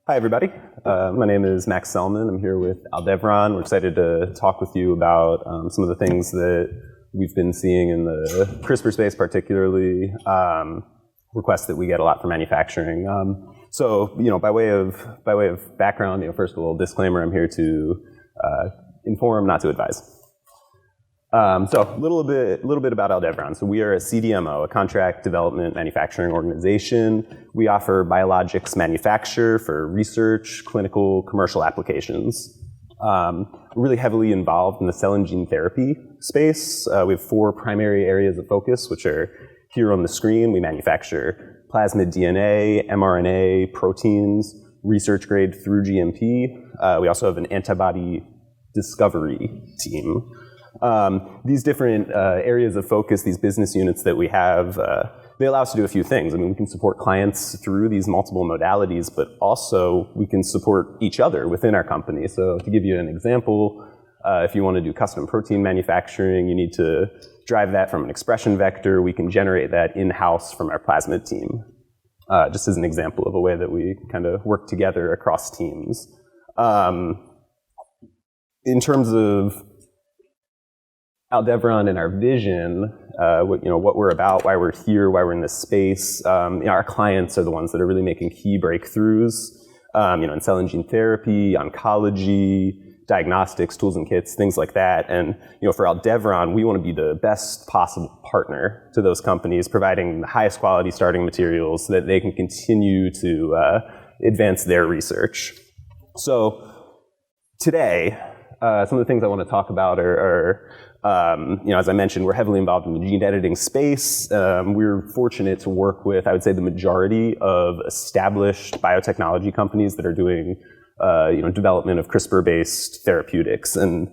Hi, everybody. My name is Max Sellman. I'm here with Aldevron. We're excited to talk with you about some of the things that we've been seeing in the CRISPR space, particularly requests that we get a lot for manufacturing. By way of background, first a little disclaimer: I'm here to inform, not to advise. A little bit about Aldevron. So we are a CDMO, a contract development manufacturing organization. We offer biologics manufacture for research, clinical, commercial applications. We're really heavily involved in the cell and gene therapy space. We have 4 primary areas of focus, which are here on the screen. We manufacture plasmid DNA, mRNA, proteins, research grade through GMP. We also have an antibody discovery team. These different areas of focus, these business units that we have, they allow us to do a few things. I mean, we can support clients through these multiple modalities, but also we can support each other within our company. So to give you an example, if you want to do custom protein manufacturing, you need to drive that from an expression vector. We can generate that in-house from our plasmid team, just as an example of a way that we kind of work together across teams. In terms of Aldevron and our vision, what we're about, why we're here, why we're in this space. Our clients are the ones that are really making key breakthroughs, in cell and gene therapy, oncology, diagnostics, tools and kits, things like that. And for Aldevron, we want to be the best possible partner to those companies, providing the highest quality starting materials so that they can continue to advance their research. So today, some of the things I want to talk about are as I mentioned, we're heavily involved in the gene editing space. We're fortunate to work with, I would say, the majority of established biotechnology companies that are doing, development of CRISPR-based therapeutics. And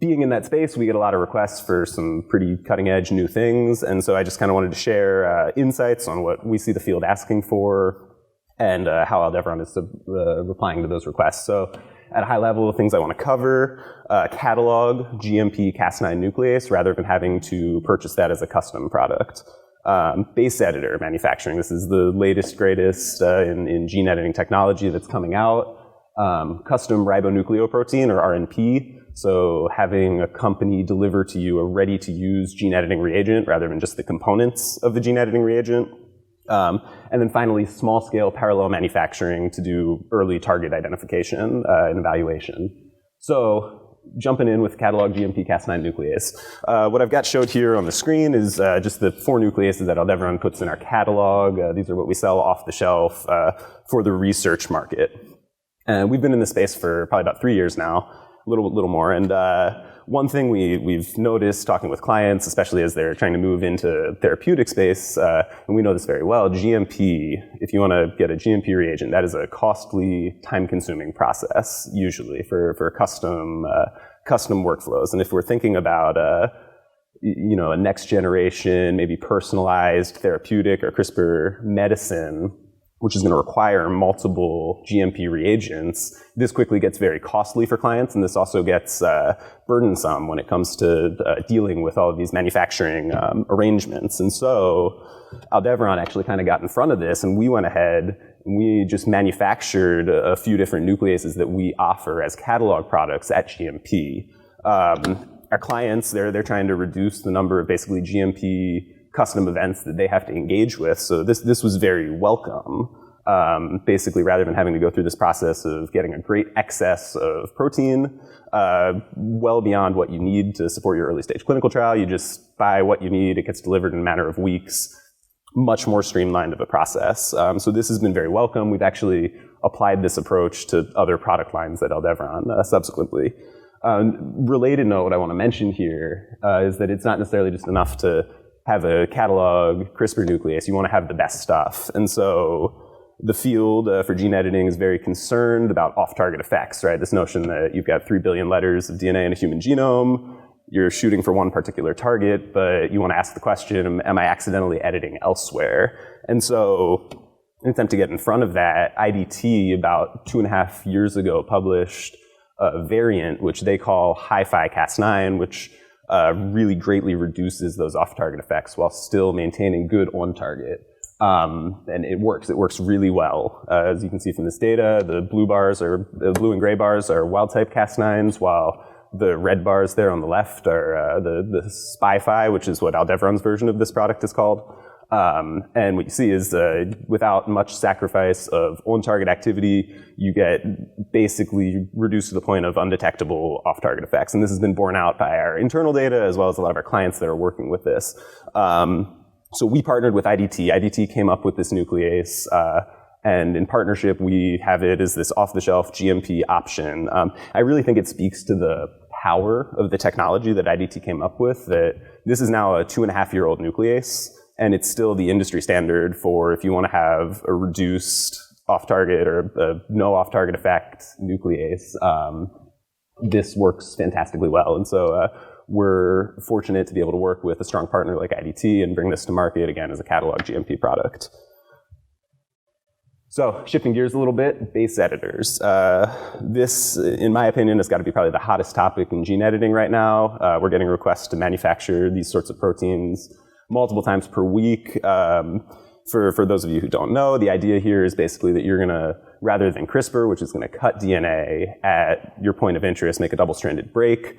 being in that space, we get a lot of requests for some pretty cutting-edge new things. And so I just kind of wanted to share insights on what we see the field asking for and how Aldevron is replying to those requests. So at a high level, the things I want to cover, catalog, GMP Cas9 nuclease, rather than having to purchase that as a custom product. Base editor manufacturing, this is the latest, greatest in gene editing technology that's coming out. Custom ribonucleoprotein, or RNP, so having a company deliver to you a ready-to-use gene editing reagent rather than just the components of the gene editing reagent. And then finally, small-scale parallel manufacturing to do early target identification and evaluation. So jumping in with catalog GMP Cas9 nuclease. What I've got showed here on the screen is just the 4 nucleases that Aldevron puts in our catalog. These are what we sell off the shelf for the research market. And we've been in this space for probably about 3 years now, a little more. And one thing we've noticed talking with clients, especially as they're trying to move into therapeutic space, and we know this very well, GMP, if you want to get a GMP reagent, that is a costly, time-consuming process, usually, for custom workflows. And if we're thinking about a next generation, maybe personalized therapeutic or CRISPR medicine, which is going to require multiple GMP reagents, this quickly gets very costly for clients, and this also gets burdensome when it comes to dealing with all of these manufacturing arrangements. And so Aldevron actually kind of got in front of this, and we went ahead and we just manufactured a few different nucleases that we offer as catalog products at GMP. Our clients, they're trying to reduce the number of basically GMP custom events that they have to engage with. So this was very welcome. Basically, rather than having to go through this process of getting a great excess of protein, well beyond what you need to support your early stage clinical trial, you just buy what you need, it gets delivered in a matter of weeks, much more streamlined of a process. So this has been very welcome. We've actually applied this approach to other product lines at Aldevron subsequently. Related note, what I want to mention here is that it's not necessarily just enough to have a catalog CRISPR nuclease. You want to have the best stuff. And so the field for gene editing is very concerned about off-target effects, right? This notion that you've got 3 billion letters of DNA in a human genome, you're shooting for one particular target, but you want to ask the question, am I accidentally editing elsewhere? And so in an attempt to get in front of that, IDT about 2.5 years ago published a variant which they call Hi-Fi Cas9, which really greatly reduces those off-target effects while still maintaining good on-target. And it works really well. As you can see from this data, the blue and gray bars are wild-type Cas9s, while the red bars there on the left are the SPI-Fi, which is what Aldevron's version of this product is called. And what you see is without much sacrifice of on-target activity, you get basically reduced to the point of undetectable off-target effects. And this has been borne out by our internal data as well as a lot of our clients that are working with this. So we partnered with IDT. IDT came up with this nuclease, and in partnership, we have it as this off-the-shelf GMP option. I really think it speaks to the power of the technology that IDT came up with, that this is now a 2.5-year-old nuclease, and it's still the industry standard for if you want to have a reduced off-target or a no off-target effect nuclease. This works fantastically well, and so we're fortunate to be able to work with a strong partner like IDT and bring this to market again as a catalog GMP product. So shifting gears a little bit, base editors. This, in my opinion, has got to be probably the hottest topic in gene editing right now. We're getting requests to manufacture these sorts of proteins multiple times per week. For those of you who don't know, the idea here is basically that you're going to, rather than CRISPR, which is going to cut DNA at your point of interest, make a double-stranded break,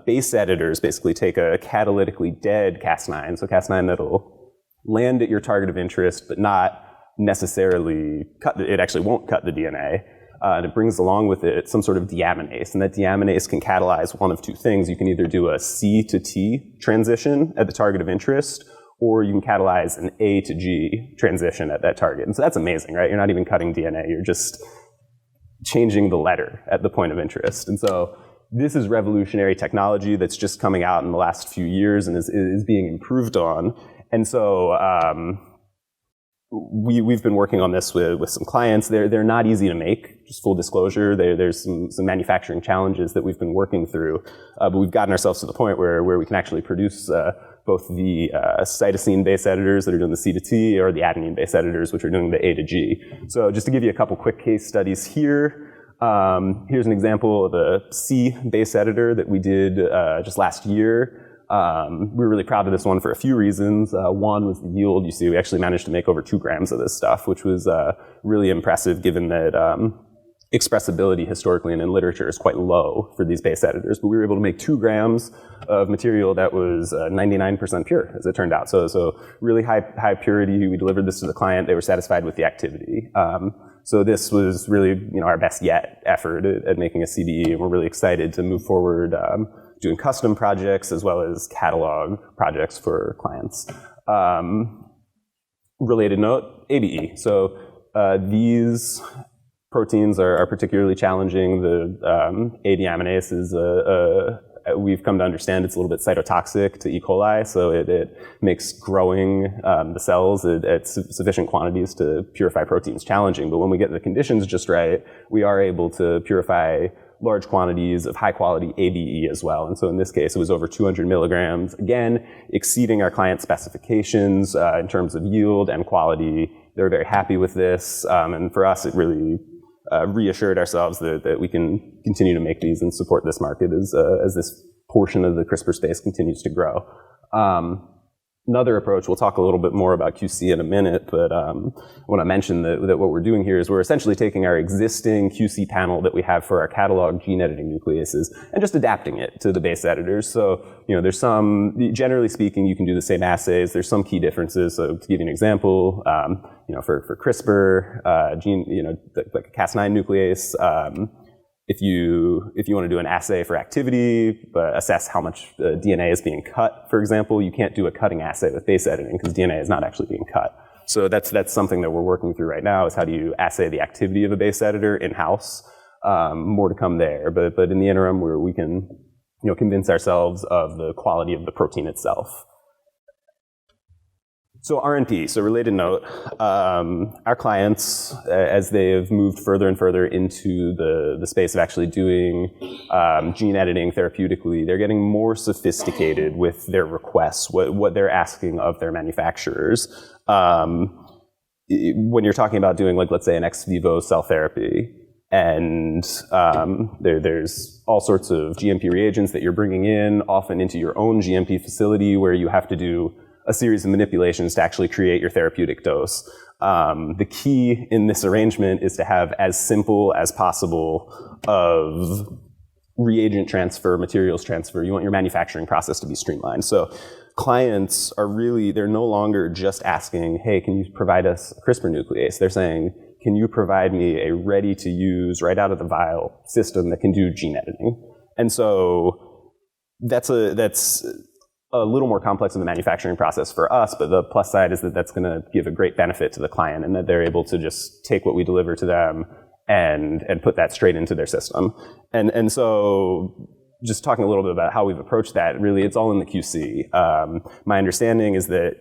base editors basically take a catalytically dead Cas9, so Cas9 that'll land at your target of interest, but not necessarily it actually won't cut the DNA. And it brings along with it some sort of deaminase, and that deaminase can catalyze one of two things. You can either do a C to T transition at the target of interest, or you can catalyze an A to G transition at that target. And so that's amazing, right? You're not even cutting DNA, you're just changing the letter at the point of interest. And so this is revolutionary technology that's just coming out in the last few years and is being improved on. And so we've been working on this with some clients. They're not easy to make, just full disclosure. There's some manufacturing challenges that we've been working through, but we've gotten ourselves to the point where we can actually produce both the cytosine base editors that are doing the C to T or the adenine base editors, which are doing the A to G. So just to give you a couple quick case studies here, here's an example of a C base editor that we did just last year. We were really proud of this one for a few reasons. One was the yield. You see, we actually managed to make over 2 grams of this stuff, which was really impressive given that expressibility historically and in literature is quite low for these base editors. But we were able to make 2 grams of material that was 99% pure, as it turned out. So really high purity. We delivered this to the client. They were satisfied with the activity. So this was really, our best yet effort at making a CBE, and we're really excited to move forward doing custom projects as well as catalog projects for clients. Related note, ABE. So these proteins are particularly challenging. The A deaminase is we've come to understand it's a little bit cytotoxic to E. coli, so it makes growing the cells at sufficient quantities to purify proteins challenging. But when we get the conditions just right, we are able to purify large quantities of high-quality ABE as well. And so in this case, it was over 200 milligrams, again, exceeding our client specifications in terms of yield and quality. They were very happy with this, and for us, it really reassured ourselves that we can continue to make these and support this market as this portion of the CRISPR space continues to grow. Another approach, we'll talk a little bit more about QC in a minute, but I want to mention that what we're doing here is we're essentially taking our existing QC panel that we have for our catalog gene editing nucleases and just adapting it to the base editors. So, there's some, generally speaking, you can do the same assays. There's some key differences. So to give you an example, for CRISPR, gene, like a Cas9 nuclease, if you want to do an assay for activity, but assess how much DNA is being cut, for example, you can't do a cutting assay with base editing because DNA is not actually being cut. So that's something that we're working through right now, is how do you assay the activity of a base editor in-house. More to come there, but in the interim, we can convince ourselves of the quality of the protein itself. So RNP, so related note, our clients, as they have moved further and further into the space of actually doing gene editing therapeutically, they're getting more sophisticated with their requests, what they're asking of their manufacturers. When you're talking about doing, let's say, an ex vivo cell therapy, and there's all sorts of GMP reagents that you're bringing in, often into your own GMP facility where you have to do a series of manipulations to actually create your therapeutic dose. The key in this arrangement is to have as simple as possible of reagent transfer, materials transfer. You want your manufacturing process to be streamlined. So clients are really, they're no longer just asking, hey, can you provide us a CRISPR nuclease? They're saying, can you provide me a ready-to-use, right out of the vial system that can do gene editing? And so that's a little more complex in the manufacturing process for us, but the plus side is that that's going to give a great benefit to the client, and that they're able to just take what we deliver to them and put that straight into their system. And so just talking a little bit about how we've approached that, really it's all in the QC. My understanding is that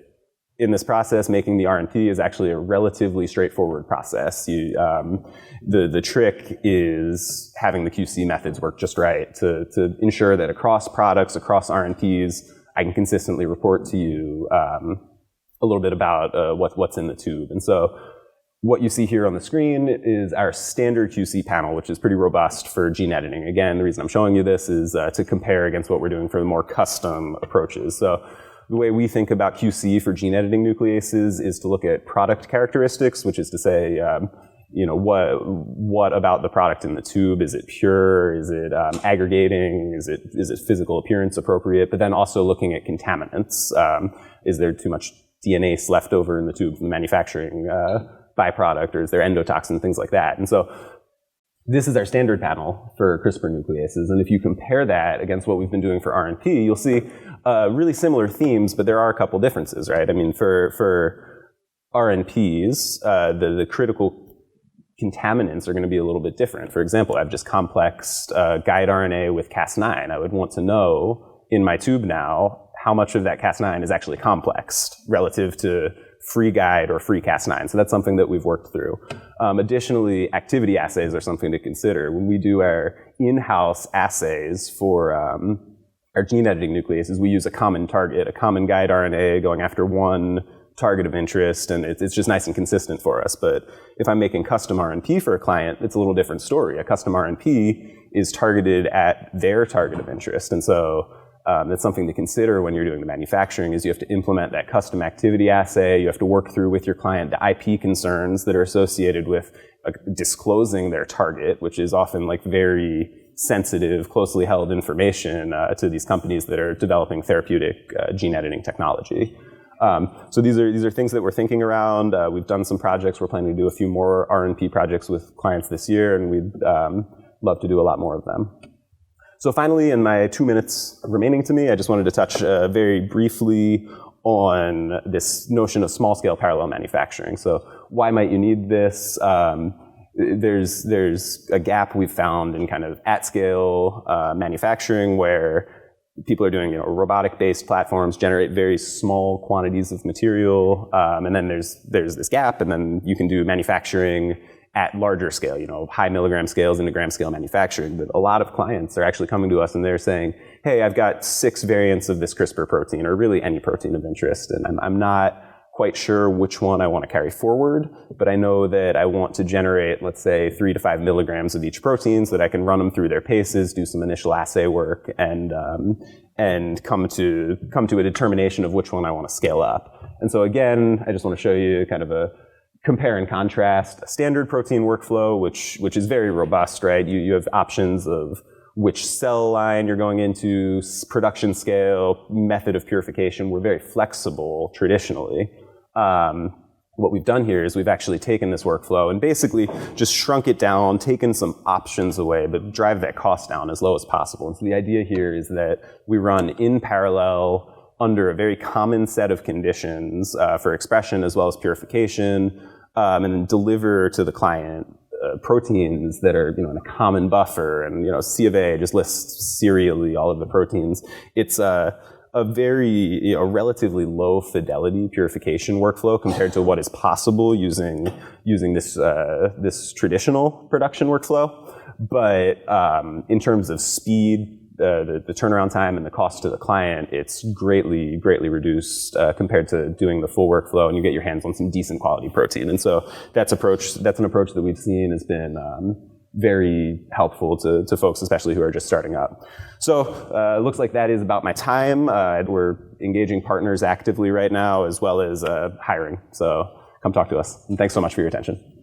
in this process, making the RNP is actually a relatively straightforward process. The trick is having the QC methods work just right to ensure that across products, across RNPs, I can consistently report to you a little bit about what's in the tube. And so what you see here on the screen is our standard QC panel, which is pretty robust for gene editing. Again, the reason I'm showing you this is to compare against what we're doing for the more custom approaches. So the way we think about QC for gene editing nucleases is to look at product characteristics, which is to say, what about the product in the tube? Is it pure? Is it aggregating? Is it physical appearance appropriate? But then also looking at contaminants. Is there too much DNA left over in the tube from the manufacturing byproduct, or is there endotoxin, things like that? And so this is our standard panel for CRISPR nucleases. And if you compare that against what we've been doing for RNP, you'll see really similar themes, but there are a couple differences, right? I mean, for RNPs, the critical contaminants are going to be a little bit different. For example, I've just complexed guide RNA with Cas9. I would want to know in my tube now how much of that Cas9 is actually complexed relative to free guide or free Cas9. So that's something that we've worked through. Additionally, activity assays are something to consider. When we do our in-house assays for our gene editing nucleases, we use a common target, a common guide RNA going after one target of interest, and it's just nice and consistent for us. But if I'm making custom RNP for a client, it's a little different story. A custom RNP is targeted at their target of interest. And so that's something to consider when you're doing the manufacturing, is you have to implement that custom activity assay. You have to work through with your client the IP concerns that are associated with disclosing their target, which is often like very sensitive, closely held information to these companies that are developing therapeutic gene editing technology. So these are things that we're thinking around. We've done some projects. We're planning to do a few more RNP projects with clients this year, and we'd love to do a lot more of them. So finally, in my 2 minutes remaining to me, I just wanted to touch very briefly on this notion of small-scale parallel manufacturing. So why might you need this? There's a gap we've found in kind of at-scale manufacturing where people are doing, robotic-based platforms generate very small quantities of material, and then there's this gap, and then you can do manufacturing at larger scale, high milligram scales into gram scale manufacturing. But a lot of clients are actually coming to us and they're saying, hey, I've got 6 variants of this CRISPR protein, or really any protein of interest, and I'm not quite sure which one I want to carry forward, but I know that I want to generate, let's say, 3 to 5 milligrams of each protein so that I can run them through their paces, do some initial assay work, and come to a determination of which one I want to scale up. And so again, I just want to show you kind of a compare and contrast a standard protein workflow, which is very robust, right? You have options of which cell line you're going into, production scale, method of purification. We're very flexible traditionally. What we've done here is we've actually taken this workflow and basically just shrunk it down, taken some options away, but drive that cost down as low as possible. And so the idea here is that we run in parallel under a very common set of conditions for expression as well as purification, and deliver to the client proteins that are, in a common buffer. And, C of A just lists serially all of the proteins. It's a very, relatively low fidelity purification workflow compared to what is possible using this traditional production workflow. But in terms of speed, the turnaround time and the cost to the client, it's greatly reduced compared to doing the full workflow, and you get your hands on some decent quality protein. And so that's an approach that we've seen has been very helpful to folks, especially who are just starting up. So looks like that is about my time. We're engaging partners actively right now, as well as hiring. So come talk to us. And thanks so much for your attention.